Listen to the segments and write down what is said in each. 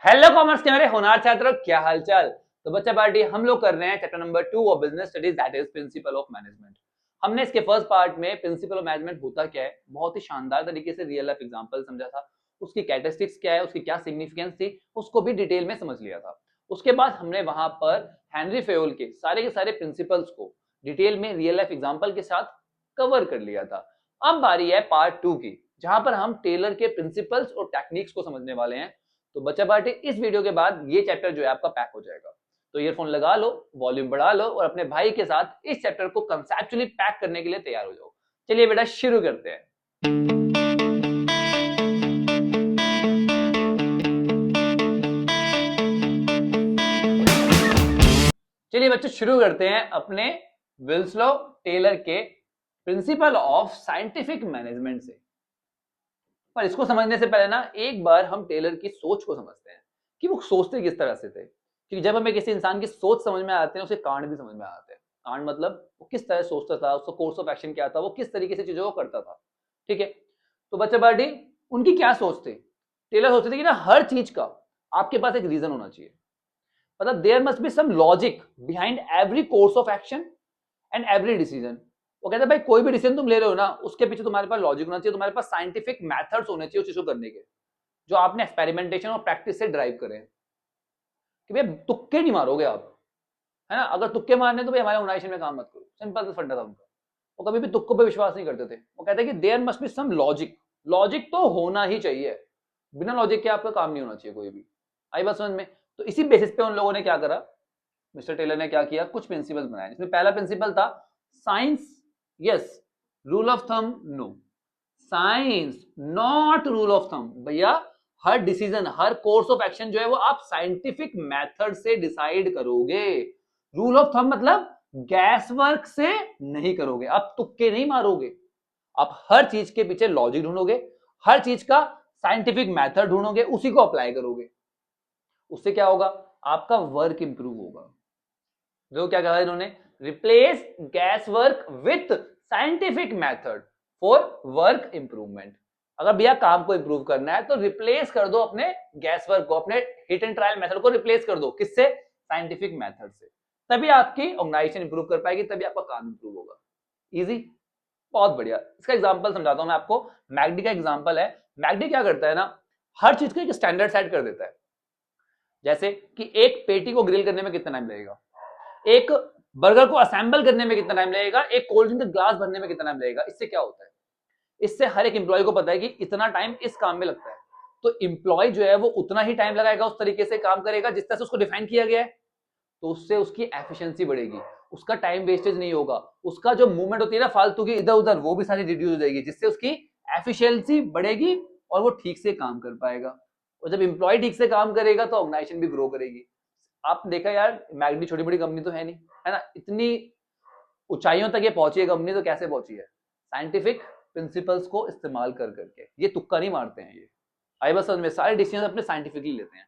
Hello commerce के मेरे होनहार छात्रों, क्या हालचाल। तो बच्चा पार्टी हम लोग कर रहे हैं chapter number 2 of business studies, that is principle of management. हमने इसके फर्स्ट पार्ट में प्रिंसिपल ऑफ मैनेजमेंट होता क्या है बहुत ही शानदार तरीके से रियल लाइफ एग्जांपल समझा था। उसकी कैरेक्टरिस्टिक्स क्या है, उसकी क्या सिग्निफिकेंस थी, उसको भी डिटेल में समझ लिया था। उसके बाद हमने वहां पर हेनरी फेयोल के सारे प्रिंसिपल्स को डिटेल में रियल लाइफ एग्जाम्पल के साथ कवर कर लिया था। अब बारी है पार्ट 2 की, जहां पर हम टेलर के प्रिंसिपल्स और टेक्निक्स को समझने वाले हैं। तो बच्चा पार्टी इस वीडियो के बाद ये चैप्टर जो है आपका पैक हो जाएगा। तो ईयरफोन लगा लो, वॉल्यूम बढ़ा लो और अपने भाई के साथ इस चैप्टर को कंसेप्चुअली पैक करने के लिए तैयार हो जाओ। चलिए बेटा शुरू करते हैं। चलिए बच्चों शुरू करते हैं अपने विल्सलो टेलर के प्रिंसिपल ऑफ साइंटिफिक मैनेजमेंट से। पर इसको समझने से पहले ना एक बार हम टेलर की सोच को समझते हैं कि वो सोचते किस तरह से थे। क्योंकि जब हमें किसी इंसान की सोच समझ में आती है, उसके कांड भी समझ में आते हैं। कांड मतलब वो किस तरह सोचता था, उसका कोर्स ऑफ एक्शन क्या था, वो किस तरीके से चीजों को करता था। ठीक है, तो बच्चा पार्टी उनकी क्या सोच थी। टेलर सोचते थे कि ना हर चीज का आपके पास एक रीजन होना चाहिए। मतलब there must be some logic behind every course of action and every decision. वो कहते हैं भाई कोई भी डिसीजन तुम ले रहे हो ना, उसके पीछे तुम्हारे पास लॉजिक होना चाहिए, तुम्हारे पास साइंटिफिक मेथड्स होने चाहिए उस चीज को करने के, जो आपने एक्सपेरिमेंटेशन और प्रैक्टिस से ड्राइव करे कि भाई तुक्के नहीं मारोगे आप, है ना। अगर तुक्के मारने तो भाई हमारे ऑर्गेनाइजेशन में काम मत करो। सिंपल सा फंडा था उनका। वो कभी भी तुक्कों पे विश्वास नहीं करते थे। वो कहते हैं कि there must be some logic. Logic तो होना ही चाहिए, बिना लॉजिक के आपका काम नहीं होना चाहिए कोई भी। आई बात समझ में। तो इसी बेसिस पे उन लोगों ने क्या करा, मिस्टर टेलर ने क्या किया, कुछ प्रिंसिपल बनाए। इसमें पहला प्रिंसिपल था science yes, rule of thumb no. Science not rule of thumb. भैया हर डिसीजन, हर कोर्स ऑफ एक्शन जो है वो आप साइंटिफिक मेथड से डिसाइड करोगे। रूल ऑफ थंब मतलब गैस वर्क से नहीं करोगे, आप तुक्के नहीं मारोगे। आप हर चीज के पीछे लॉजिक ढूंढोगे, हर चीज का साइंटिफिक मेथड ढूंढोगे, उसी को अप्लाई करोगे। उससे क्या होगा, आपका वर्क इंप्रूव होगा। जो क्या कहा इन्होंने, replace gas work with scientific method for work improvement. अगर भैया काम को इंप्रूव करना है तो रिप्लेस कर दो अपने गैस वर्क को, अपने हिट एंड ट्रायल मेथड को रिप्लेस कर दो। किससे, साइंटिफिक मेथड से। तभी आपकी ऑर्गेनाइजेशन इंप्रूव कर पाएगी, तभी आपका काम इंप्रूव होगा। इजी, बहुत बढ़िया। इसका एग्जांपल समझाता हूं मैं आपको। मैकडी का एग्जांपल है। मैकडी क्या करता है ना, हर चीज को एक स्टैंडर्ड सेट कर देता है। जैसे कि एक पेटी को ग्रिल करने में कितना टाइम लगेगा, एक बर्गर को असेंबल करने में कितना टाइम लगेगा, एक कोल्ड ड्रिंक का ग्लास भरने में कितना टाइम लगेगा। इससे क्या होता है, इससे हर एक इंप्लॉय को पता है कि इतना टाइम इस काम में लगता है। तो इंप्लॉय जो है वो उतना ही टाइम लगाएगा, उस तरीके से काम करेगा जिस तरह से उसको डिफाइन किया गया है। तो उससे उसकी एफिशिएंसी बढ़ेगी, उसका टाइम वेस्टेज नहीं होगा, उसका जो मूवमेंट होती है ना फालतू की इधर उधर, वो भी सारी रिड्यूस हो जाएगी, जिससे उसकी एफिशिएंसी बढ़ेगी और वो ठीक से काम कर पाएगा। और जब इंप्लॉय ठीक से काम करेगा तो ऑर्गेनाइजेशन भी ग्रो करेगी। आप देखा यार, मैगडी छोटी बड़ी कंपनी तो है नहीं, है ना। इतनी ऊंचाइयों तक ये पहुंची है कंपनी, तो कैसे पहुंची है, साइंटिफिक प्रिंसिपल्स को इस्तेमाल कर करके। ये तुक्का नहीं मारते हैं ये। आई बस समझ में, सारे डिसीजन अपने साइंटिफिकली लेते हैं।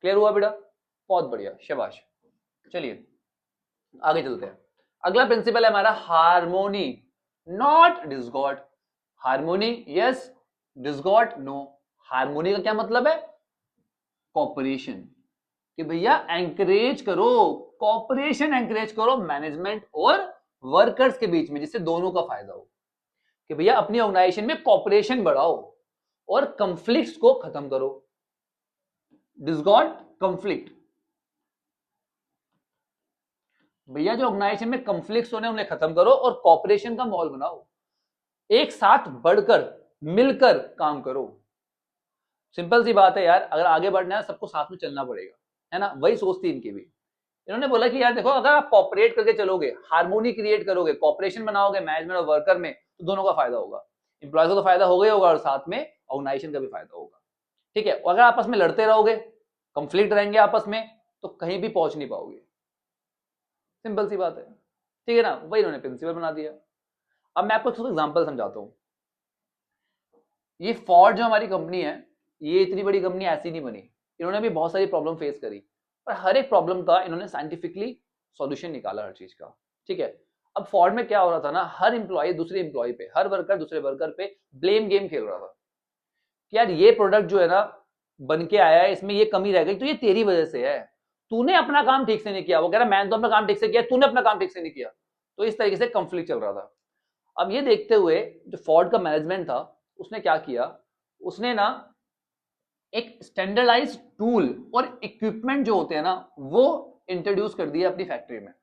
क्लियर हुआ बेटा, बहुत बढ़िया, शाबाश। चलिए आगे चलते हैं। अगला प्रिंसिपल है हमारा harmony not discord. Harmony yes, discord no. Harmony का क्या मतलब है, कॉपरेशन। कि भैया एंकरेज करो, कॉपरेशन एंकरेज करो मैनेजमेंट और वर्कर्स के बीच में, जिससे दोनों का फायदा हो। कि भैया अपनी ऑर्गेनाइजेशन में कॉपरेशन बढ़ाओ और कंफ्लिक्ट्स को खत्म करो। Discord, conflict. भैया जो ऑर्गेनाइजेशन में कंफ्लिक्ट्स होने उन्हें खत्म करो और कॉपरेशन का माहौल बनाओ। एक साथ बढ़कर मिलकर काम करो। सिंपल सी बात है यार, अगर आगे बढ़ना है सबको साथ में चलना पड़ेगा, है ना। वही सोच थी इनकी भी। इन्होंने बोला कि यार देखो, अगर आप कॉपरेट करके चलोगे, हार्मोनी क्रिएट करोगे, कॉपरेशन बनाओगे मैनेजमेंट और वर्कर में, तो दोनों का फायदा होगा। इंप्लॉयज को तो फायदा होगा ही होगा और साथ में ऑर्गेनाइजेशन का भी फायदा होगा। ठीक है, अगर आपस में लड़ते रहोगे, कंफ्लिक्ट रहेंगे आपस में, तो कहीं भी पहुंच नहीं पाओगे। सिंपल सी बात है, ठीक है ना। वही इन्होंने प्रिंसिपल बना दिया। अब मैं आपको एक एग्जांपल समझाता हूं। ये फोर्ड जो हमारी कंपनी है, ये इतनी बड़ी कंपनी ऐसी नहीं बनी। इन्होंने भी बहुत सारी प्रॉब्लम फेस करी, पर हर एक प्रॉब्लम का इन्होंने साइंटिफिकली सॉल्यूशन निकाला हर चीज का। ठीक है, अब फोर्ड में क्या हो रहा था ना, हर इंप्लॉय दूसरे इंप्लॉय पे, हर वर्कर दूसरे वर्कर पे ब्लेम गेम खेल रहा था कि यार ये प्रोडक्ट जो है ना, बन के आया है, इसमें ये कमी रह गई, तो ये तेरी वजह से है, तूने अपना काम ठीक से नहीं किया। वो कह रहा मैंने तो अपना काम ठीक से किया, तूने अपना काम ठीक से नहीं किया। तो इस तरीके से कंफ्लिक्ट चल रहा था। अब ये देखते हुए जो फोर्ड का मैनेजमेंट था उसने क्या किया, उसने ना एक स्टैंडर्डाइज टूल और इक्विपमेंट जो होते हैं ना वो इंट्रोड्यूस कर दिया अपनी फैक्ट्री में।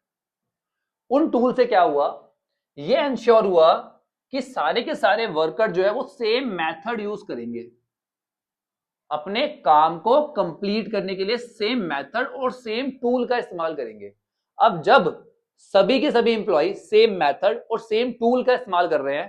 उन टूल से क्या हुआ, ये इंश्योर हुआ कि सारे के सारे वर्कर जो है वो सेम मेथड यूज करेंगे, अपने काम को कंप्लीट करने के लिए सेम मेथड और सेम टूल का इस्तेमाल करेंगे। अब जब सभी के सभी इंप्लॉय सेम मेथड और सेम टूल का इस्तेमाल कर रहे हैं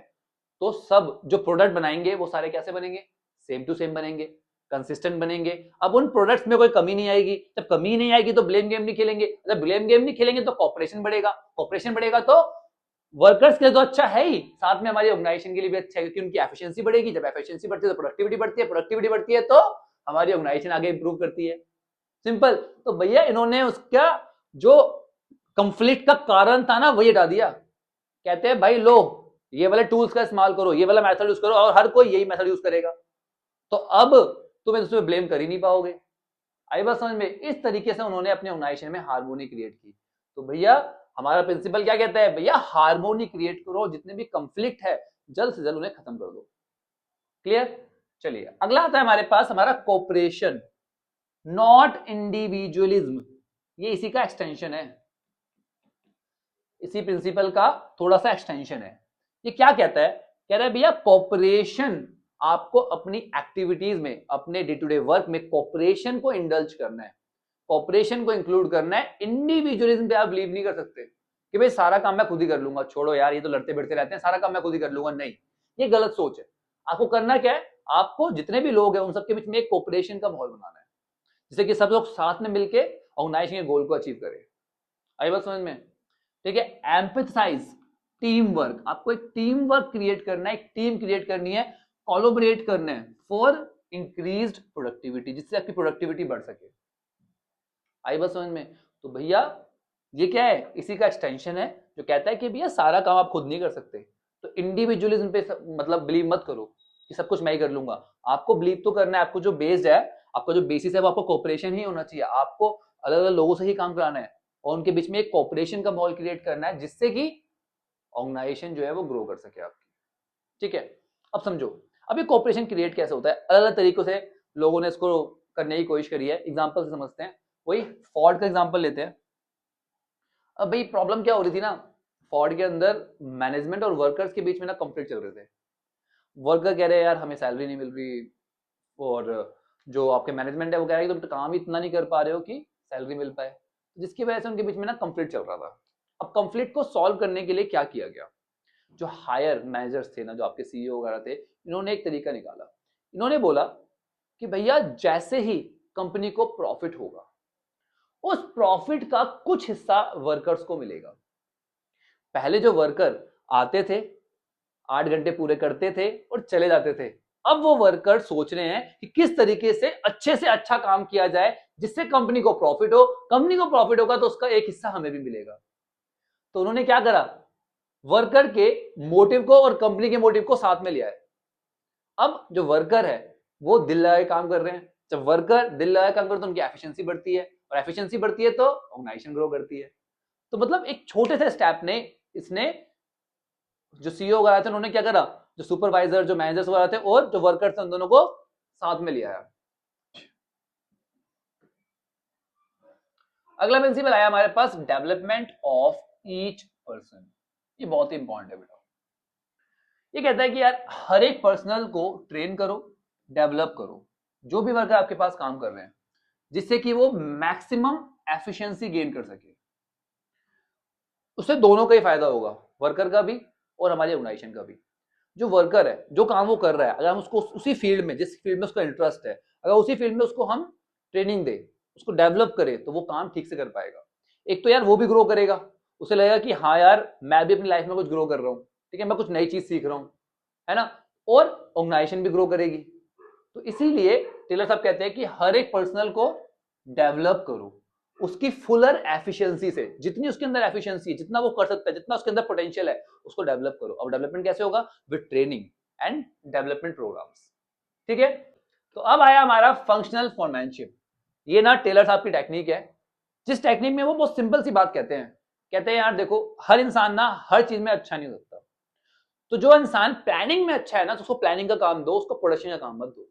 तो सब जो प्रोडक्ट बनाएंगे वो सारे कैसे बनेंगे, सेम टू सेम बनेंगे, कंसिस्टेंट बनेंगे। अब उन प्रोडक्ट्स में कोई कमी नहीं आएगी, जब कमी नहीं आएगी तो ब्लेम गेम नहीं खेलेंगे, जब ब्लेम गेम नहीं खेलेंगे तो कॉपरेशन बढ़ेगा, कॉपरेशन बढ़ेगा तो वर्कर्स के लिए तो अच्छा है ही, साथ में हमारी ऑर्गेनाइजेशन के लिए भी अच्छा है क्योंकि उनकी एफिशिएंसी बढ़ेगी, जब एफिशिएंसी बढ़ती है तो प्रोडक्टिविटी बढ़ती है, प्रोडक्टिविटी बढ़ती है तो हमारी ऑर्गेनाइजेशन आगे इंप्रूव करती है। सिंपल। तो भैया इन्होंने उसका जो कंफ्लिक्ट का कारण था ना वही हटा दिया। कहते हैं भाई लो ये वाले टूल्स का इस्तेमाल करो, ये वाला मेथड यूज करो, और हर कोई यही मेथड यूज करेगा, तो अब तुम उसमें ब्लेम कर ही नहीं पाओगे। आई बात समझ में? इस तरीके से उन्होंने अपने ऑर्गेनाइजेशन में हार्मोनी क्रिएट की। तो भैया हमारा प्रिंसिपल क्या कहता है, भैया हार्मोनी क्रिएट करो, जितने भी कंफ्लिक्ट है जल्द से जल्द उन्हें खत्म कर दो। क्लियर? चलिए अगला आता है हमारे पास हमारा कोऑपरेशन, नॉट इंडिविजुअलिज्म। ये इसी का एक्सटेंशन है, इसी प्रिंसिपल का थोड़ा सा एक्सटेंशन है। ये क्या कहता है, कह रहा है भैया कोऑपरेशन, आपको अपनी एक्टिविटीज में, अपने डे टू डे वर्क में कोऑपरेशन को इंडल्ज करना है, कोऑपरेशन को इंक्लूड करना है। इंडिविजुअलिज्म पे आप बिलीव नहीं कर सकते कि भाई सारा काम मैं खुद ही कर लूंगा, छोड़ो यार ये तो लड़ते भिड़ते रहते हैं, सारा काम मैं खुद ही कर लूंगा। नहीं, ये गलत सोच है। आपको करना क्या है, आपको जितने भी लोग हैं उन सबके बीच में एक कोऑपरेशन का माहौल बनाना है, जिससे कि सब लोग साथ में मिलके ऑर्गेनाइजेशन के गोल को अचीव करें। आई बात समझ में? ठीक है। एम्पैथाइज, टीम वर्क, आपको एक टीम वर्क क्रिएट करना है, एक टीम क्रिएट करनी है, कोलैबोरेट करना है फॉर इंक्रीज्ड प्रोडक्टिविटी, जिससे आपकी प्रोडक्टिविटी बढ़ सके। आई बात समझ में? तो भैया ये क्या है, इसी का एक्सटेंशन है जो कहता है कि भैया सारा काम आप खुद नहीं कर सकते, तो इंडिविजुअलिज्म पे मतलब बिलीव मत करो कि सब कुछ मैं ही कर लूंगा। आपको बिलीव तो करना है, आपको जो बेस्ड है, आपका जो बेसिस है वो आपको कोऑपरेशन ही होना चाहिए, आपको अलग अलग लोगों से ही काम कराना है और उनके बीच में एक कोऑपरेशन का माहौल क्रिएट करना है, जिससे कि ऑर्गेनाइजेशन जो है वो ग्रो कर सके आपकी। ठीक है। अब समझो अब ये कोऑपरेशन क्रिएट कैसे होता है, अलग अलग तरीकों से लोगों ने इसको करने की कोशिश करी है। एग्जांपल से समझते हैं, वही फोर्ड का एग्जांपल लेते हैं। अब भाई प्रॉब्लम क्या हो रही थी ना, फोर्ड के अंदर मैनेजमेंट और वर्कर्स के बीच में ना कॉन्फ्लिक्ट चल रहे थे। वर्कर कह रहे हैं यार हमें सैलरी नहीं मिल रही, और जो आपके मैनेजमेंट है वो कह रहा है कि तुम काम ही इतना नहीं कर पा रहे हो कि सैलरी मिल पाए, जिसकी वजह से उनके बीच में ना कॉन्फ्लिक्ट चल रहा था। अब कॉन्फ्लिक्ट को सॉल्व करने के लिए क्या किया गया, जो हायर मैनेजर्स थे ना, जो आपके सीईओ वगैरह थे, इन्होंने एक तरीका निकाला। इन्होंने बोला कि भैया जैसे ही कंपनी को प्रॉफिट होगा उस प्रॉफिट का कुछ हिस्सा वर्कर्स को मिलेगा। पहले जो वर्कर आते थे 8 घंटे पूरे करते थे और चले जाते थे, अब वो वर्कर सोच रहे हैं कि किस तरीके से अच्छा काम किया जाए जिससे कंपनी को प्रॉफिट हो, कंपनी को प्रॉफिट होगा तो उसका एक हिस्सा हमें भी मिलेगा। तो उन्होंने क्या करा, वर्कर के मोटिव को और कंपनी के मोटिव को साथ में लिया है। अब जो वर्कर है वो दिल लगा के काम कर रहे हैं, जब वर्कर दिल लगा के काम करते हैं तो उनकी एफिशिएंसी बढ़ती है, और एफिशिएंसी बढ़ती है तो ऑर्गेनाइजेशन ग्रो करती है। तो मतलब एक छोटे से स्टेप ने इसने, जो सीईओ वगैरह थे उन्होंने क्या करा, जो सुपरवाइजर, जो मैनेजर्स वगैरह थे और जो वर्कर थे उन दोनों को साथ में लिया है। अगला प्रिंसिपल आया हमारे पास, डेवलपमेंट ऑफ ईच पर्सन। ये बहुत ही इंपॉर्टेंट है बेटा। ये कहता है कि यार हर एक पर्सनल को ट्रेन करो, डेवलप करो, जो भी वर्कर आपके पास काम कर रहे हैं, जिससे कि वो मैक्सिमम एफिशिएंसी गेन कर सके। उससे दोनों का ही फायदा होगा, वर्कर का भी और हमारे ऑर्गेनाइजेशन का भी। जो वर्कर है, जो काम वो कर रहा है, अगर हम उसको उसी फील्ड में, जिस फील्ड में उसका इंटरेस्ट है, अगर उसी फील्ड में उसको हम ट्रेनिंग दे, उसको डेवलप करें, तो वो काम ठीक से कर पाएगा। एक तो यार वो भी ग्रो करेगा, उसे लगेगा कि हाँ यार मैं भी अपनी लाइफ में कुछ ग्रो कर रहा हूँ, ठीक है, मैं कुछ नई चीज सीख रहा हूँ, है ना, और ऑर्गेनाइजेशन भी ग्रो करेगी। तो इसीलिए टेलर साहब कहते हैं कि हर एक पर्सनल को डेवलप करो, उसकी फुलर एफिशिएंसी से, जितनी उसके अंदर एफिशिएंसी है, जितना वो कर सकता है, जितना उसके अंदर पोटेंशियल है, उसको डेवलप करो। अब डेवलपमेंट कैसे होगा, with training and development programs. ठीक है। तो अब आया हमारा फंक्शनल फोरमैनशिप। ये ना टेलर साहब की टेक्निक है, जिस टेक्निक में वो बहुत सिंपल सी बात कहते हैं, कहते हैं यार देखो हर इंसान ना हर चीज में अच्छा नहीं हो सकता, तो जो इंसान प्लानिंग में अच्छा है ना तो उसको प्लानिंग का काम दो, उसको प्रोडक्शन का काम मत दो,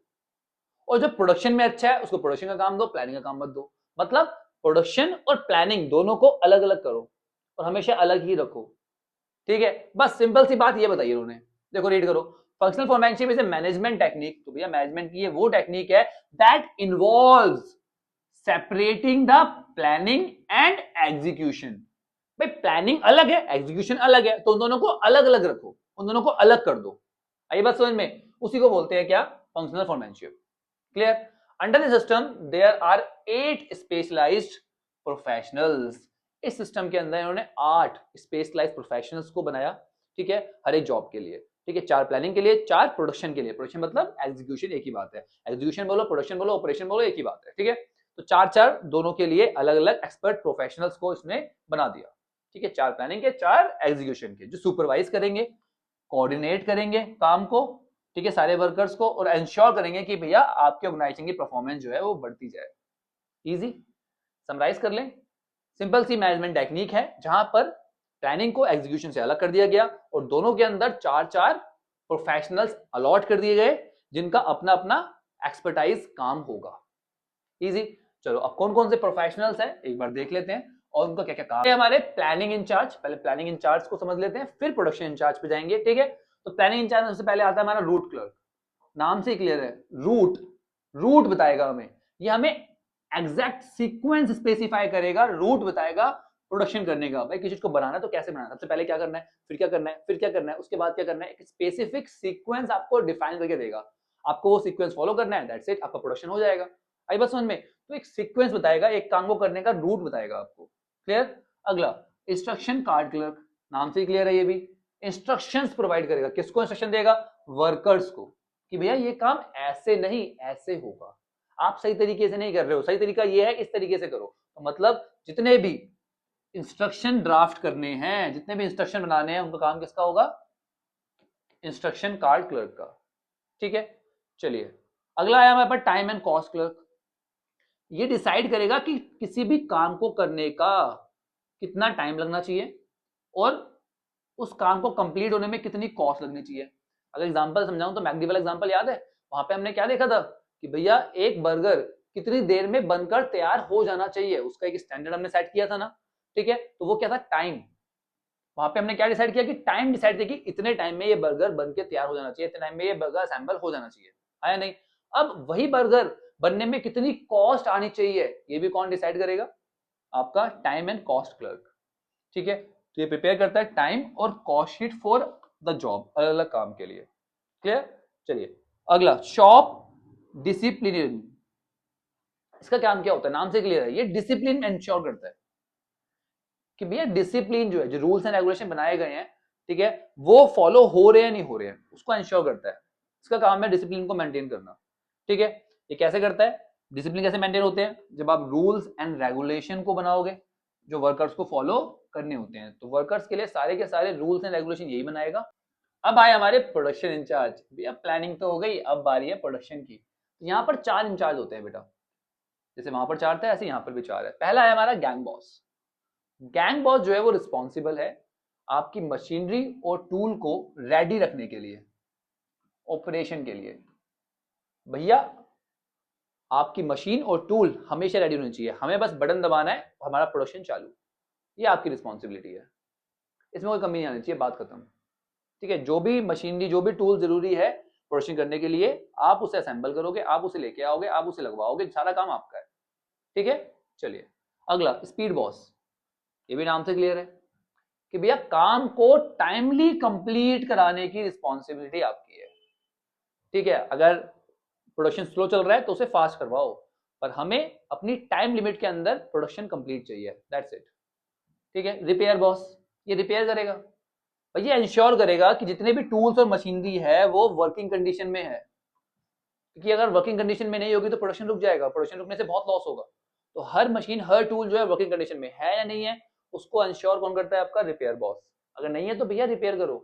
और जो प्रोडक्शन में अच्छा है उसको प्रोडक्शन का काम दो, प्लानिंग का काम मत दो। मतलब प्रोडक्शन और प्लानिंग दोनों को अलग अलग करो और हमेशा अलग ही रखो। ठीक है, बस सिंपल सी बात ये बताई उन्होंने। देखो रीड करो, functional foremanship is a management technique. तो भैया मैनेजमेंट की ये वो टेक्निक है that involves separating the planning and execution. भाई प्लानिंग अलग है, एग्जीक्यूशन अलग है, तो उन दोनों को अलग अलग रखो, उन दोनों को अलग कर दो। आइए बात समझ में, उसी को बोलते हैं क्या, functional foremanship. Clear? Under the system there are 8 specialized professionals. इस सिस्टम के अंदर इन्होंने 8 स्पेशलाइज्ड प्रोफेशनल्स को बनाया। ठीक है, हर एक जॉब के लिए। ठीक है, 4 प्लानिंग के लिए, 4 प्रोडक्शन के लिए। प्रोडक्शन मतलब एग्जीक्यूशन, एक ही बात है। एग्जीक्यूशन बोलो, प्रोडक्शन बोलो, ऑपरेशन बोलो, एक ही बात है। ठीक है, तो 4 दोनों के लिए अलग अलग एक्सपर्ट प्रोफेशनल्स को इसने बना दिया। ठीक है, 4 प्लानिंग के, 4 एग्जीक्यूशन के, जो सुपरवाइज करेंगे, कोऑर्डिनेट करेंगे काम को, ठीक है, सारे वर्कर्स को, और इंश्योर करेंगे कि भैया आपके ऑर्गेनाइजेशन की परफॉर्मेंस जो है वो बढ़ती जाए। इजी समराइज कर लें, सिंपल सी मैनेजमेंट टेक्निक है जहां पर प्लानिंग को एग्जीक्यूशन से अलग कर दिया गया और दोनों के अंदर 4 प्रोफेशनल्स अलॉट कर दिए गए जिनका अपना अपना एक्सपर्टाइज काम होगा। इजी। चलो अब कौन कौन से प्रोफेशनल्स हैं एक बार देख लेते हैं और उनका क्या क्या काम है। हमारे प्लानिंग इंचार्ज, पहले प्लानिंग इंचार्ज को समझ लेते हैं, फिर प्रोडक्शन इंचार्ज पे जाएंगे। ठीक है, तो प्लानिंग इंचार्ज सबसे पहले आता है हमारा रूट क्लर्क। नाम से ही क्लियर है, रूट रूट बताएगा हमें, ये हमें एग्जैक्ट सीक्वेंस स्पेसिफाई करेगा, रूट बताएगा प्रोडक्शन करने का। भाई किसी चीज को बनाना तो कैसे बनाना, सबसे पहले क्या करना है, फिर क्या करना है, फिर क्या करना है, उसके बाद क्या करना है, एक स्पेसिफिक सीक्वेंस आपको डिफाइन करके देगा, आपको वो सीक्वेंस फॉलो करना है, दैट्स इट, आपका प्रोडक्शन हो जाएगा। आई बस समझ में, तो एक सीक्वेंस बताएगा, एक काम को करने का रूट बताएगा आपको। क्लियर? अगला इंस्ट्रक्शन कार्ड क्लर्क, नाम से ही क्लियर है, ये भी इंस्ट्रक्शंस प्रोवाइड करेगा। किसको इंस्ट्रक्शन देगा? वर्कर्स को, कि भैया ये काम ऐसे नहीं ऐसे होगा, आप सही तरीके से नहीं कर रहे हो, सही तरीका ये है, इस तरीके से करो। तो मतलब जितने भी इंस्ट्रक्शन ड्राफ्ट करने हैं, जितने भी इंस्ट्रक्शन बनाने हैं, उनका काम किसका होगा? इंस्ट्रक्शन कार्ड क्लर्क का। ठीक है, चलिए अगला आया हमारे पास टाइम एंड कॉस्ट क्लर्क। ये डिसाइड करेगा कि किसी भी काम को करने का कितना टाइम लगना चाहिए और उस काम को कंप्लीट होने में कितनी कॉस्ट लगनी चाहिए। अगर एग्जांपल समझाऊं तो मैकडी वाला एग्जांपल याद है, वहां पे हमने क्या देखा था कि भैया एक बर्गर कितनी देर में बनकर तैयार हो जाना चाहिए, उसका एक स्टैंडर्ड हमने सेट किया था ना। ठीक है, तो वो क्या था? टाइम। वहां पे हमने क्या डिसाइड किया कि टाइम डिसाइड किया कि इतने टाइम में ये बर्गर बन के तैयार हो जाना चाहिए, इतने टाइम में ये बर्गर असेंबल हो जाना चाहिए, आया नहीं? अब वही बर्गर बनने में कितनी कॉस्ट आनी चाहिए, ये भी कौन डिसाइड करेगा? आपका टाइम एंड कॉस्ट क्लर्क। ठीक है, तो ये प्रिपेयर करता है टाइम और cost sheet for the job, अलग अलग काम के लिए। क्लियर? चलिए अगला शॉप डिसिप्लिन। इसका काम क्या होता है? नाम से क्लियर है, ये डिसिप्लिन इंश्योर करता है कि भैया डिसिप्लिन जो है, जो रूल्स एंड रेगुलेशन बनाए गए हैं, ठीक है, वो फॉलो हो रहे हैं नहीं हो रहे हैं, उसको इंश्योर करता है। इसका काम है डिसिप्लिन को मेंटेन करना। ठीक है, ये कैसे करता है? डिसिप्लिन कैसे मेंटेन होते हैं? जब आप रूल्स एंड रेगुलेशन को बनाओगे जो वर्कर्स को फॉलो करने होते हैं, तो वर्कर्स के लिए सारे के सारे रूल्स एंड रेगुलेशन यही बनाएगा। अब आए हमारे प्रोडक्शन इंचार्ज। भैया प्लानिंग तो हो गई, अब बारी है प्रोडक्शन की। यहाँ पर 4 इंचार्ज होते हैं बेटा, जैसे वहां पर 4 थे ऐसे यहाँ पर भी 4 है। पहला है हमारा गैंग बॉस। गैंग बॉस जो है वो रिस्पॉन्सिबल है आपकी मशीनरी और टूल को रेडी रखने के लिए, ऑपरेशन के लिए। भैया आपकी मशीन और टूल हमेशा रेडी होनी चाहिए, हमें बस बटन दबाना है, हमारा प्रोडक्शन चालू। ये आपकी रिस्पॉन्सिबिलिटी है, इसमें कोई कमी नहीं आनी चाहिए, बात खत्म। ठीक है, जो भी मशीनरी, जो भी टूल जरूरी है प्रोडक्शन करने के लिए, आप उसे असेंबल करोगे, आप उसे लेके आओगे, आप उसे लगवाओगे, सारा काम आपका है। ठीक है, चलिए अगला स्पीड बॉस। ये भी नाम से क्लियर है कि भैया काम को टाइमली कंप्लीट कराने की रिस्पॉन्सिबिलिटी आपकी है। ठीक है, अगर प्रोडक्शन स्लो चल रहा है तो उसे फास्ट करवाओ, पर हमें अपनी टाइम लिमिट के अंदर प्रोडक्शन कंप्लीट चाहिए, दैट्स इट। ठीक है, रिपेयर बॉस, ये रिपेयर करेगा, भैया इंश्योर करेगा कि जितने भी टूल्स और मशीनरी है वो वर्किंग कंडीशन में है, क्योंकि अगर वर्किंग कंडीशन में नहीं होगी तो प्रोडक्शन रुक जाएगा, प्रोडक्शन रुकने से बहुत लॉस होगा। तो हर मशीन, हर टूल जो है वर्किंग कंडीशन में है या नहीं है, उसको इंश्योर कौन करता है? आपका रिपेयर बॉस। अगर नहीं है तो भैया रिपेयर करो,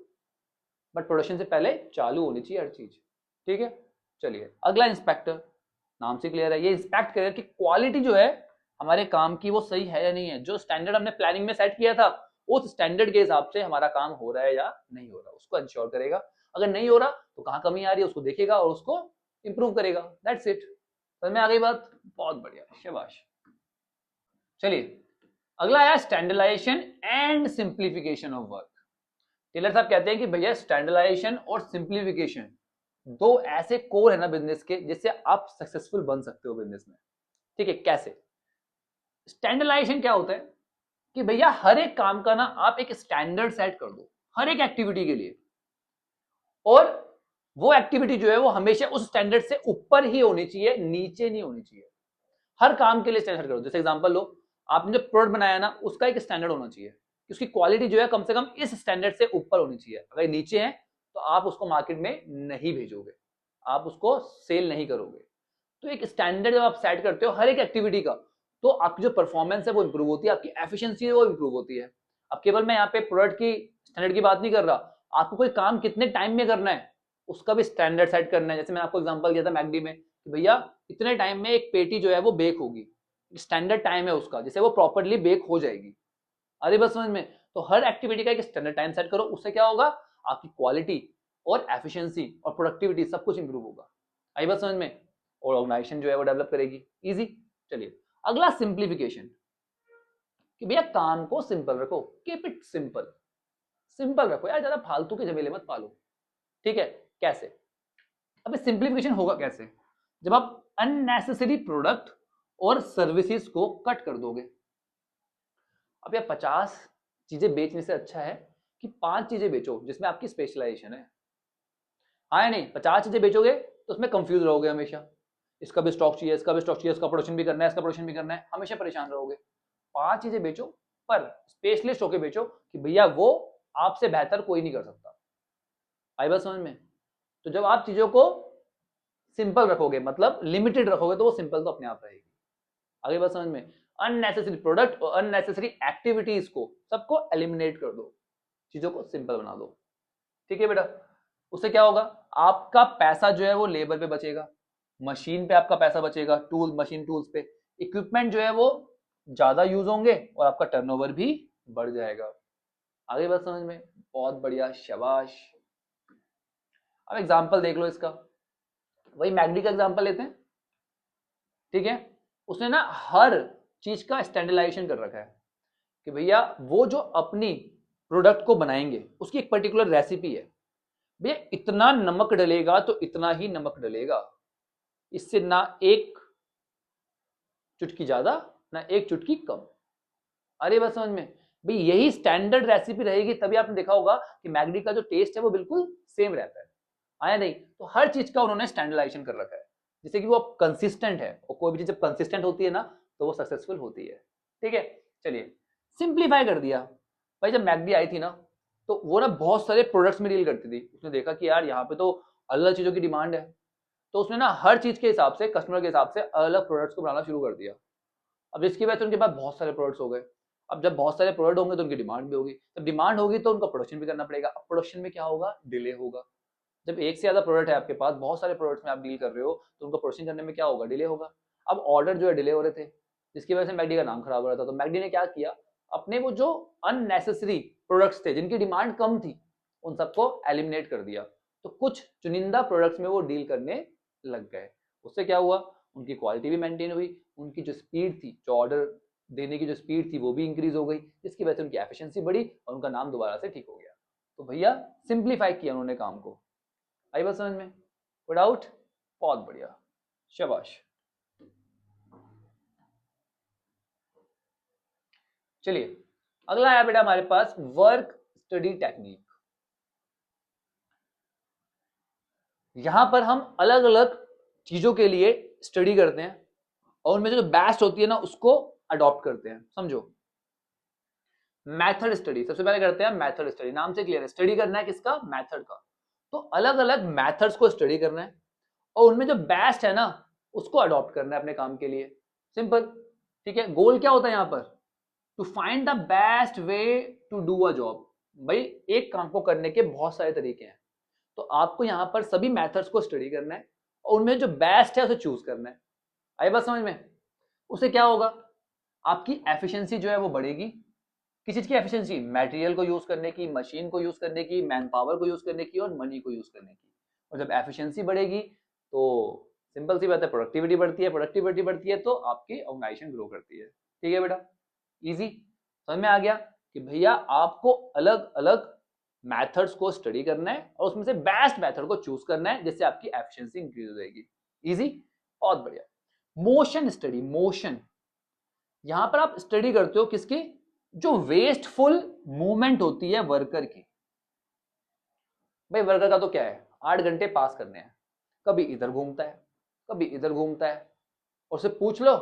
बट प्रोडक्शन से पहले चालू होनी चाहिए हर चीज। ठीक है, चलिए अगला इंस्पेक्टर। नाम से क्लियर है, ये इंस्पेक्ट करेगा कि क्वालिटी जो है हमारे काम की वो सही है या नहीं है, जो स्टैंडर्ड हमने प्लानिंग में सेट किया था उस स्टैंडर्ड के हिसाब से हमारा काम हो रहा है या नहीं हो रहा, उसको इंश्योर करेगा। अगर नहीं हो रहा तो कहाँ कमी आ रही है उसको देखेगा और उसको इंप्रूव करेगा। That's it. समझ में आ गई बात? बहुत बढ़िया, शाबाश। चलिए अगला आया standardization and simplification of work. Taylor साहब कहते हैं कि भैया स्टैंडर्डाइजेशन और सिंप्लीफिकेशन दो ऐसे कोर है ना बिजनेस के जिससे आप सक्सेसफुल बन सकते हो बिजनेस में। ठीक है, कैसे? स्टैंडर्डाइजेशन क्या होता है कि भैया हर एक काम का ना आप एक स्टैंडर्ड सेट कर दो हर एक एक्टिविटी के लिए, और वो एक्टिविटी जो है वो हमेशा उस स्टैंडर्ड से ऊपर ही होनी चाहिए, नीचे नहीं होनी चाहिए। हर काम के लिए स्टैंडर्ड करो। जैसे एग्जांपल लो, आपने जो प्रोडक्ट बनाया ना उसका एक स्टैंडर्ड होना चाहिए, उसकी क्वालिटी जो है कम से कम इस स्टैंडर्ड से ऊपर होनी चाहिए। अगर नीचे है तो आप उसको मार्केट में नहीं भेजोगे, आप उसको सेल नहीं करोगे। तो एक स्टैंडर्ड जब आप सेट करते हो हर एक एक्टिविटी का, तो आपकी जो परफॉर्मेंस है वो इंप्रूव होती है, आपकी एफिशिएंसी है वो इंप्रूव होती है। अब केवल मैं यहाँ पे प्रोडक्ट की स्टैंडर्ड की बात नहीं कर रहा, आपको कोई काम कितने टाइम में करना है उसका भी स्टैंडर्ड सेट करना है। जैसे मैंने आपको एग्जांपल दिया था मैकडी में कि भैया इतने टाइम में एक पेटी जो है वो बेक होगी, स्टैंडर्ड टाइम है उसका जिससे वो प्रॉपर्ली बेक हो जाएगी। अरे बस समझ में? तो हर एक्टिविटी का एक स्टैंडर्ड टाइम सेट करो, उससे क्या होगा, आपकी क्वालिटी और एफिशिएंसी और प्रोडक्टिविटी सब कुछ इंप्रूव होगा। आई बात समझ में? और ऑर्गेनाइजेशन जो है वो डेवलप करेगी। इजी। चलिए अगला सिंप्लीफिकेशन, कि भैया काम को सिंपल रखो, कीप इट सिंपल। सिंपल रखो यार, ज्यादा फालतू के झमेले मत पालो। ठीक है, कैसे? अब सिंप्लीफिकेशन होगा कैसे? जब आप अननेसेसरी प्रोडक्ट और सर्विसेज को कट कर दोगे। अब यार 50 चीजें बेचने से अच्छा है कि 5 चीजें बेचो जिसमें आपकी स्पेशलाइजेशन है। हाँ या नहीं? 50 चीजें बेचोगे तो उसमें कंफ्यूज रहोगे हमेशा, इसका भी स्टॉक चाहिए, इसका भी स्टॉक चाहिए, इसका प्रोडक्शन भी करना है, इसका प्रोडक्शन भी करना है, हमेशा परेशान रहोगे। 5 चीजें बेचो पर स्पेशलिस्ट होके बेचो कि भैया वो आपसे बेहतर कोई नहीं कर सकता। आई बात समझ में? तो जब आप चीजों को सिंपल रखोगे, मतलब लिमिटेड रखोगे, तो वो सिंपल तो अपने आप रहेगी। आगे बात समझ में? अननेसेसरी प्रोडक्ट और अननेसेसरी एक्टिविटीज को सबको एलिमिनेट कर दो, चीजों को सिंपल बना दो। ठीक है बेटा? उससे क्या होगा, आपका पैसा जो है वो लेबर पे बचेगा, मशीन पे आपका पैसा बचेगा, टूल मशीन टूल्स पे, इक्विपमेंट जो है वो ज्यादा यूज होंगे और आपका टर्नओवर भी बढ़ जाएगा। आगे बात समझ में? बहुत बढ़िया, शाबाश। अब एग्जांपल देख लो इसका, वही मैकडी का एग्जांपल लेते हैं। ठीक है, उसने ना हर चीज का स्टैंडर्डाइजेशन कर रखा है कि भैया वो जो अपनी प्रोडक्ट को बनाएंगे उसकी एक पर्टिकुलर रेसिपी है, भैया इतना नमक डलेगा तो इतना ही नमक डलेगा, इससे ना एक चुटकी ज्यादा ना एक चुटकी कम। अरे बस समझ में? भाई यही स्टैंडर्ड रेसिपी रहेगी तभी आपने देखा होगा कि मैकडी का जो टेस्ट है वो बिल्कुल सेम रहता है। आया नहीं? तो हर चीज का उन्होंने स्टैंडर्डाइजेशन कर रखा है जिससे कि वो कंसिस्टेंट है, और कोई भी चीज जब कंसिस्टेंट होती है ना तो वो सक्सेसफुल होती है। ठीक है, चलिए सिंप्लीफाई कर दिया। भाई जब मैकडी आई थी ना तो वो ना बहुत सारे प्रोडक्ट्स में डील करती थी, उसने देखा कि यार यहाँ पे तो अलग अलग चीजों की डिमांड है, तो उसने ना हर चीज के हिसाब से कस्टमर के हिसाब से अलग अलग प्रोडक्ट्स को बनाना शुरू कर दिया। अब इसकी वजह से उनके पास बहुत सारे प्रोडक्ट्स हो गए। अब जब बहुत सारे प्रोडक्ट होंगे तो उनकी डिमांड भी होगी, जब डिमांड होगी तो उनका प्रोडक्शन भी करना पड़ेगा। अब प्रोडक्शन में क्या होगा, डिले होगा। जब एक से ज्यादा प्रोडक्ट है आपके पास, बहुत सारे प्रोडक्ट्स में आप डील कर रहे हो, तो उनको प्रोडक्शन करने में क्या होगा, डिले होगा। अब ऑर्डर जो है डिले हो रहे थे जिसकी वजह से मैकडी का नाम खराब हो रहा था, तो मैकडी ने क्या किया, अपने वो जो अननेसेसरी प्रोडक्ट्स थे जिनकी डिमांड कम थी उन सबको एलिमिनेट कर दिया, तो कुछ चुनिंदा प्रोडक्ट्स में वो डील करने लग गए। उससे क्या हुआ, उनकी क्वालिटी भी मेंटेन हुई, उनकी जो स्पीड थी, जो ऑर्डर देने की जो स्पीड थी वो भी इंक्रीज हो गई, जिसकी वजह से उनकी एफिशिएंसी बढ़ी और उनका नाम दोबारा से ठीक हो गया। तो भैया सिंप्लीफाई किया उन्होंने काम को। आई बात समझ में? कोई डाउट? बहुत बढ़िया, शाबाश। चलिए अगला आया बेटा हमारे पास वर्क स्टडी टेक्निक। यहां पर हम अलग अलग चीजों के लिए स्टडी करते हैं और उनमें जो बेस्ट होती है ना उसको अडॉप्ट करते हैं। समझो, मेथड स्टडी सबसे पहले करते हैं। मेथड स्टडी नाम से क्लियर है, स्टडी करना है किसका, मेथड का। तो अलग अलग मेथड्स को स्टडी करना है और उनमें जो बेस्ट है ना उसको अडॉप्ट करना है अपने काम के लिए। सिंपल। ठीक है, गोल क्या होता है यहां पर, to find the best way to do a job. भाई एक काम को करने के बहुत सारे तरीके हैं, तो आपको यहां पर सभी मेथड्स को स्टडी करना है और उनमें जो बेस्ट है उसे चूज करना है। आई बात समझ में? उससे क्या होगा, आपकी एफिशिएंसी जो है वो बढ़ेगी। किस चीज की एफिशिएंसी? मटेरियल को यूज करने की, मशीन को यूज करने की, मैन पावर को यूज करने की और मनी को यूज करने की। और जब एफिशिएंसी बढ़ेगी तो सिंपल सी बात है, प्रोडक्टिविटी बढ़ती है, प्रोडक्टिविटी बढ़ती है तो आपकी ऑर्गेनाइजेशन ग्रो करती है। ठीक है बेटा, इजी समझ में आ गया कि भैया आपको अलग अलग मेथड्स को स्टडी करना है और उसमें से बेस्ट मेथड को चूज करना है जिससे आपकी एफिशिएंसी इंक्रीज हो जाएगी। इजी, बहुत बढ़िया। मोशन स्टडी, मोशन, यहां पर आप स्टडी करते हो किसकी? जो वेस्टफुल मूवमेंट होती है वर्कर की। भाई वर्कर का तो क्या है, 8 घंटे पास करने हैं, कभी इधर घूमता है, कभी इधर घूमता है, और उससे पूछ लो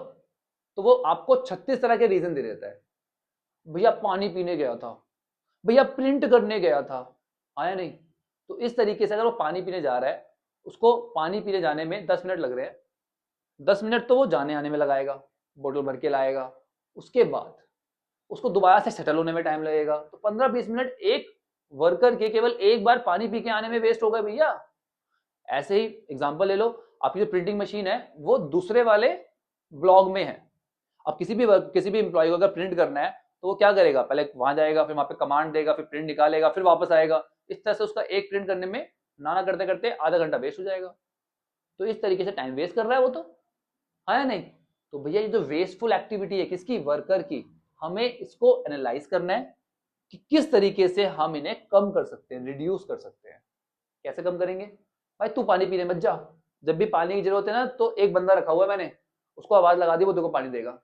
तो वो आपको 36 तरह के रीजन दे देता है। भैया पानी पीने गया था, भैया प्रिंट करने गया था, आया नहीं। तो इस तरीके से अगर वो पानी पीने जा रहा है, उसको पानी पीने जाने में 10 मिनट लग रहे हैं, 10 मिनट तो वो जाने आने में लगाएगा, बोतल भर के लाएगा, उसके बाद उसको दोबारा से सेटल होने में टाइम लगेगा, तो 15-20 मिनट एक वर्कर के केवल एक बार पानी पी के आने में वेस्ट होगा भैया। ऐसे ही एग्जांपल ले लो, आपकी जो प्रिंटिंग मशीन है वो दूसरे वाले ब्लॉग में है। अब किसी भी एम्प्लॉय को अगर प्रिंट करना है तो वो क्या करेगा, पहले वहां जाएगा, फिर वहां पे कमांड देगा, फिर प्रिंट निकालेगा, फिर वापस आएगा। इस तरह से उसका एक प्रिंट करने में नाना करते करते आधा घंटा वेस्ट हो जाएगा। तो इस तरीके से टाइम वेस्ट कर रहा है वो तो, है नहीं? तो भैया ये जो वेस्टफुल एक्टिविटी है किसकी? वर्कर की। हमें इसको एनालाइज करना है कि किस तरीके से हम इन्हें कम कर सकते हैं, रिड्यूस कर सकते हैं। कैसे कम करेंगे? भाई तू पानी पीने मत जा, जब भी पानी की जरूरत है ना तो एक बंदा रखा हुआ है मैंने, उसको आवाज लगा दी, वो देखो पानी देगा।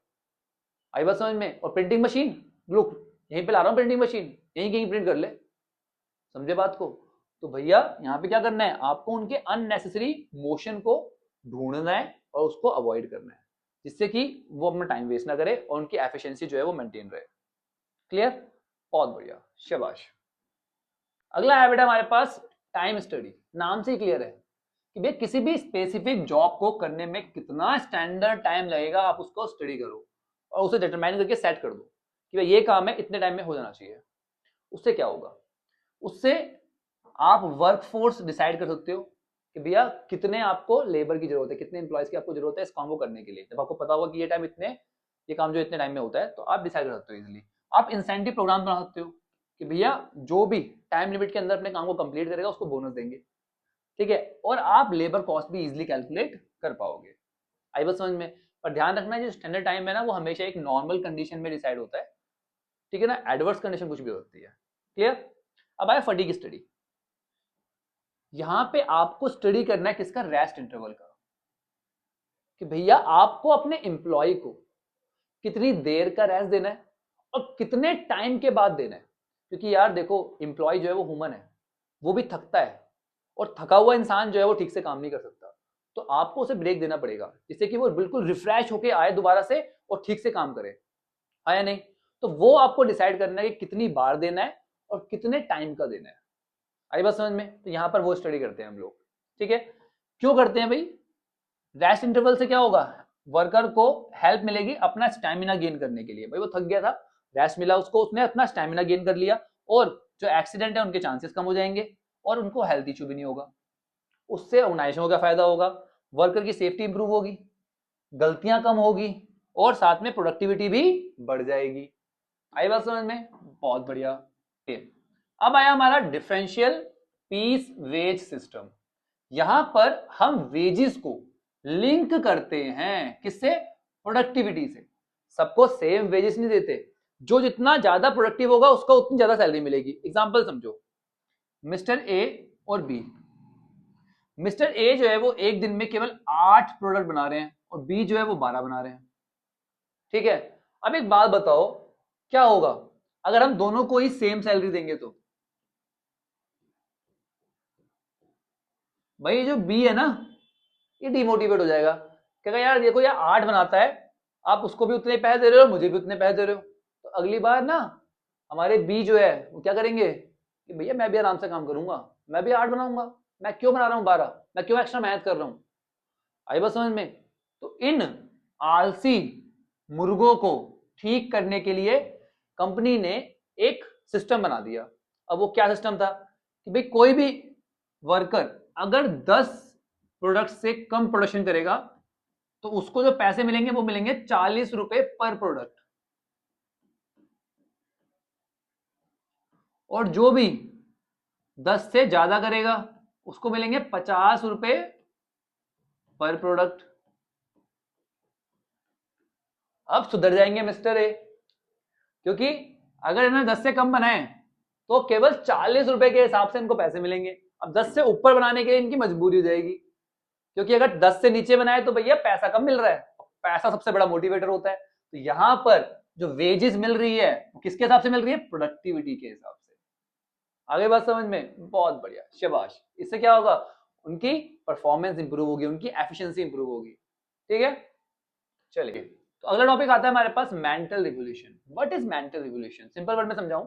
आई बात समझ में? और प्रिंटिंग मशीन, लुक यहीं पे ला रहा हूँ प्रिंटिंग मशीन, यहीं कहीं प्रिंट कर ले। समझे बात को? तो भैया यहाँ पे क्या करना है, आपको उनके अननेसेसरी मोशन को ढूंढना है और उसको अवॉइड करना है, जिससे कि वो अपना टाइम वेस्ट ना करे और उनकी एफिशिएंसी जो है वो मेंटेन रहे। क्लियर? बहुत बढ़िया, शाबाश। अगला है बेटा हमारे पास टाइम स्टडी। नाम से ही क्लियर है कि भाई किसी भी स्पेसिफिक जॉब को करने में कितना स्टैंडर्ड टाइम लगेगा, आप उसको स्टडी करो और उसे डिटरमाइन करके सेट कर दो कि भाई ये काम है इतने टाइम में हो जाना चाहिए। उससे क्या होगा, उससे आप वर्कफोर्स डिसाइड कर सकते हो कि भैया कितने आपको लेबर की जरूरत है, कितने एम्प्लॉयज की आपको जरूरत है इस काम को करने के लिए। जब आपको पता होगा कि ये टाइम इतने, ये काम जो इतने टाइम में होता है, तो आप डिसाइड कर सकते हो इजीली। आप इंसेंटिव प्रोग्राम बना सकते हो कि भैया जो भी टाइम लिमिट के अंदर अपने काम को कंप्लीट करेगा उसको बोनस देंगे। ठीक है, और आप लेबर कॉस्ट भी इजीली कैलकुलेट कर पाओगे। आई बात समझ में? पर ध्यान रखना जो स्टैंडर्ड टाइम है ना वो हमेशा एक नॉर्मल कंडीशन में डिसाइड होता है। ठीक है ना, एडवर्स कंडीशन कुछ भी होती है। क्लियर? अब आए फटीग स्टडी। यहां पे आपको स्टडी करना है किसका? रेस्ट इंटरवल का, कि भैया आपको अपने एम्प्लॉय को कितनी देर का रेस्ट देना है और कितने टाइम के बाद देना है। क्योंकि यार देखो एम्प्लॉय जो है वो ह्यूमन है, वो भी थकता है, और थका हुआ इंसान जो है वो ठीक से काम नहीं कर सकता। तो आपको उसे ब्रेक देना पड़ेगा जिससे कि वो बिल्कुल रिफ्रेश होके आए दोबारा से और ठीक से काम करे, आया नहीं? तो वो आपको डिसाइड करना है कि कितनी बार देना है और कितने टाइम का देना है। आई बात समझ में? तो यहां पर वो स्टडी करते हैं हम लोग। ठीक है, क्यों करते हैं भाई? रेस्ट इंटरवल से क्या होगा, वर्कर को हेल्प मिलेगी अपना स्टैमिना गेन करने के लिए। भाई वो थक गया था, रेस्ट मिला उसको, उसने अपना स्टैमिना गेन कर लिया, और जो एक्सीडेंट है उनके चांसेस कम हो जाएंगे और उनको हेल्थ इशू भी नहीं होगा। उससे ऑर्गेनाइजेशन का फायदा होगा, वर्कर की सेफ्टी इंप्रूव होगी, गलतियां कम होगी और साथ में प्रोडक्टिविटी भी बढ़ जाएगी। आई बात समझ में? बहुत बढ़िया। अब आया हमारा डिफरेंशियल पीस वेज सिस्टम। यहां पर हम वेजेस को लिंक करते हैं किससे? प्रोडक्टिविटी से। सबको सेम वेजेस नहीं देते, जो जितना ज्यादा प्रोडक्टिव होगा उसको उतनी ज्यादा सैलरी मिलेगी। एग्जांपल समझो, मिस्टर ए और बी। मिस्टर ए जो है वो एक दिन में केवल 8 प्रोडक्ट बना रहे हैं और बी जो है वो 12 बना रहे हैं। ठीक है, अब एक बात बताओ, क्या होगा अगर हम दोनों को ही सेम सैलरी देंगे? तो भाई ये जो बी है ना, ये डिमोटिवेट हो जाएगा, कहेगा यार देखो यार 8 बनाता है, आप उसको भी उतने पैसे दे रहे हो, मुझे भी उतने पैसे दे रहे हो। तो अगली बार ना हमारे बी जो है वो क्या करेंगे कि भैया मैं भी आराम से काम करूंगा, मैं भी 8 बनाऊंगा, मैं क्यों बना रहा हूँ 12, मैं क्यों एक्स्ट्रा मेहनत कर रहा हूँ। आई बात समझ में? तो इन आलसी मुर्गों को ठीक करने के लिए कंपनी ने एक सिस्टम बना दिया। अब वो क्या सिस्टम था कि भाई कोई भी वर्कर अगर 10 प्रोडक्ट से कम प्रोडक्शन करेगा तो उसको जो पैसे मिलेंगे वो मिलेंगे 40 रुपए पर प्रोडक्ट। और जो भी 10 से ज्यादा करेगा उसको मिलेंगे 50 रुपए पर प्रोडक्ट। अब सुधर जाएंगे मिस्टर ए, क्योंकि अगर इन्होंने 10 से कम बनाए तो केवल 40 रुपए के हिसाब से इनको पैसे मिलेंगे। अब 10 से ऊपर बनाने के लिए इनकी मजबूरी हो जाएगी, क्योंकि अगर 10 से नीचे बनाए तो भैया पैसा कम मिल रहा है, पैसा सबसे बड़ा मोटिवेटर होता है। तो यहां पर जो वेजेस मिल रही है वो किसके हिसाब से मिल रही है? प्रोडक्टिविटी के हिसाब से। आगे बात समझ में? बहुत बढ़िया, शाबाश। इससे क्या होगा? उनकी परफॉर्मेंस इंप्रूव होगी, उनकी एफिशिएंसी इंप्रूव होगी। ठीक है, चलिए तो अगला टॉपिक आता है हमारे पास mental revolution. What is mental revolution? Simple word में समझाऊं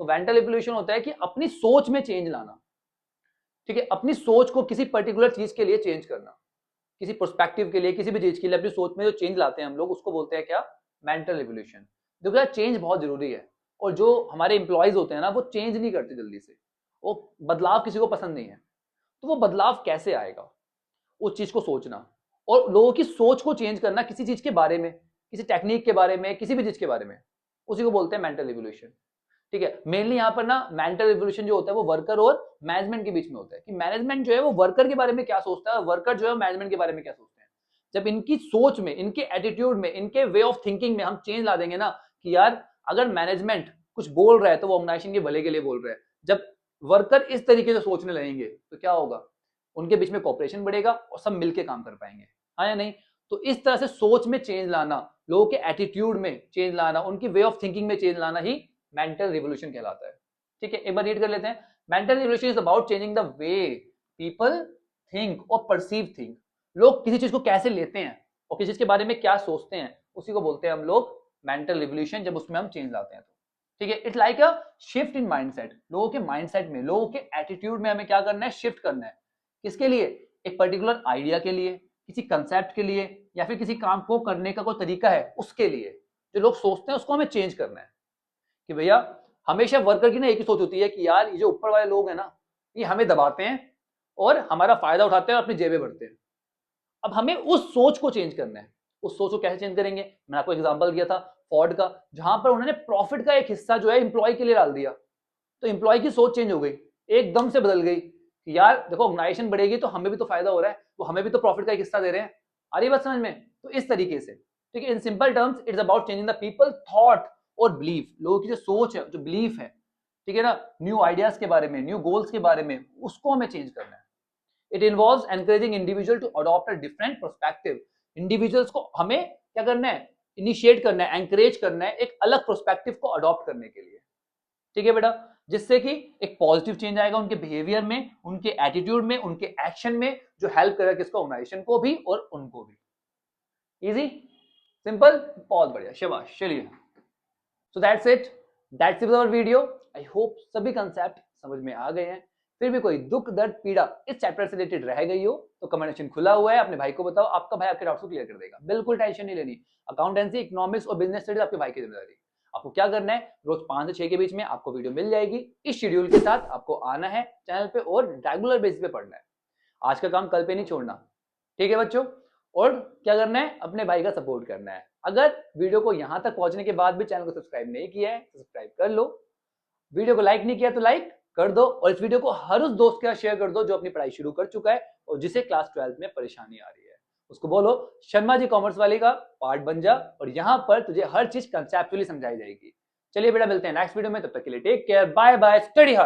तो मेंटल रिवोल्यूशन होता है कि अपनी सोच में चेंज लाना। ठीक है, अपनी सोच को किसी पर्टिकुलर चीज के लिए चेंज करना, किसी पर्सपेक्टिव के लिए, किसी भी चीज के लिए अपनी सोच में जो चेंज लाते हैं हम लोग, उसको बोलते हैं क्या? Mental revolution. देखो यार, चेंज बहुत जरूरी है, और जो हमारे एम्प्लॉयज होते हैं ना, वो चेंज नहीं करते जल्दी से, वो बदलाव किसी को पसंद नहीं है। तो वो बदलाव कैसे आएगा? उस चीज को सोचना और लोगों की सोच को चेंज करना किसी चीज के बारे में, किसी टेक्निक के बारे में, किसी भी चीज के बारे में, उसी को बोलते हैं मेंटल रिवोल्यूशन। ठीक है, मेनली यहाँ पर ना मेंटल रिवोल्यूशन जो होता है वो वर्कर और मैनेजमेंट के बीच में होता है, कि मैनेजमेंट जो है वो वर्कर के बारे में क्या सोचता है और वर्कर जो है मैनेजमेंट के बारे में क्या सोचते हैं। जब इनकी सोच में, इनके एटीट्यूड में, इनके वे ऑफ थिंकिंग में हम चेंज ला देंगे ना, कि यार अगर मैनेजमेंट कुछ बोल रहा है तो वो ऑर्गेनाइजेशन के भले के लिए बोल रहा है, जब वर्कर इस तरीके से सोचने लगेंगे तो क्या होगा? उनके बीच में कोऑपरेशन बढ़ेगा और सब मिलकर काम कर पाएंगे, हाँ या नहीं? तो इस तरह से सोच में चेंज लाना, लोगों के एटीट्यूड में चेंज लाना, उनकी वे ऑफ थिंकिंग में चेंज लाना ही मेंटल रिवोल्यूशन कहलाता है। ठीक है, एक बार रीड कर लेते हैं। Mental revolution is about changing the way people think और परसीव थिंग। लोग किसी चीज को कैसे लेते हैं और किसी चीज के बारे में क्या सोचते हैं, उसी को बोलते हैं हम लोग मेंटल रिवोल्यूशन, जब उसमें हम चेंज लाते हैं तो। ठीक है, it's like a shift in mindset. लोगों के माइंडसेट में, लोगों के एटीट्यूड में हमें क्या करना है? शिफ्ट करना है। किसके लिए? एक पर्टिकुलर आइडिया के लिए, किसी कंसेप्ट के लिए, या फिर किसी काम को करने का कोई तरीका है उसके लिए। जो लोग सोचते हैं उसको हमें चेंज करना है, कि भैया हमेशा वर्कर की ना एक ही सोच होती है कि यार ये जो ऊपर वाले लोग हैं ना, ये हमें दबाते हैं और हमारा फायदा उठाते हैं और अपनी जेबें भरते हैं। अब हमें उस सोच को चेंज करना है। उस सोच को कैसे चेंज करेंगे? मैंने आपको एग्जांपल दिया था फोर्ड का, जहां पर उन्होंने प्रॉफिट का एक हिस्सा जो है एम्प्लॉय के लिए डाल दिया, तो एम्प्लॉय की सोच चेंज हो गई, एकदम से बदल गई कि यार देखो ऑर्गेनाइजेशन बढ़ेगी तो हमें भी तो फायदा हो रहा है, वो हमें भी तो प्रॉफिट का एक हिस्सा दे रहे हैं। आ रही बात समझ में? तो इस तरीके से, ठीक है, in simple terms it's about changing the people thought और बिलीफ। लोगों की जो सोच है, जो बिलीफ है, ठीक है ना, न्यू आइडियाज के बारे में, न्यू गोल्स के बारे में, उसको हमें चेंज करना है। It involves encouraging individual to adopt a different perspective. Individuals को हमें क्या करना है? इनिशिएट करना है, एंकरेज करना है एक अलग पर्सपेक्टिव को अडॉप्ट करने के लिए। ठीक है बेटा, जिससे कि एक पॉजिटिव चेंज आएगा उनके बिहेवियर में, उनके एटीट्यूड में, उनके एक्शन में, जो हेल्प करेगा किसको? ऑर्गेनाइजेशन को भी और उनको भी। इजी, सिंपल, बहुत बढ़िया, शाबाश। चलिए, so that's it our video. I hope सभी कंसेप्ट समझ में आ गए हैं। फिर भी कोई दुख, दर्द, पीड़ा इस चैप्टर से रिलेटेड रह गई हो तो कमेंट सेक्शन खुला हुआ है, अपने भाई को बताओ, आपका भाई आपके डाउट्स को क्लियर कर देगा। बिल्कुल टेंशन नहीं लेनी। अकाउंटेंसी, इकोनॉमिक्स और बिजनेस स्टडीज आपके भाई की जिम्मेदारी। आपको क्या करना है? रोज 5 से 6 के बीच में आपको वीडियो मिल जाएगी। इस शेड्यूल के साथ आपको आना है चैनल पे और रेगुलर बेसिस पे पढ़ना है। आज का काम कल पे नहीं छोड़ना, ठीक है बच्चों? और क्या करना है? अपने भाई का सपोर्ट करना है। अगर वीडियो को यहां तक पहुंचने के बाद भी चैनल को सब्सक्राइब नहीं किया है तो सब्सक्राइब कर लो। वीडियो को लाइक नहीं किया तो लाइक कर दो, और इस वीडियो को हर उस दोस्त के साथ शेयर कर दो जो अपनी पढ़ाई शुरू कर चुका है और जिसे क्लास 12 में परेशानी आ रही है। उसको बोलो शर्मा जी कॉमर्स वाले का पार्ट बन जा, और यहां पर तुझे हर चीज कंसेप्चुअली समझाई जाएगी। चलिए बेटा, मिलते हैं नेक्स्ट वीडियो में, तब तक के लिए take care, bye bye, study hard.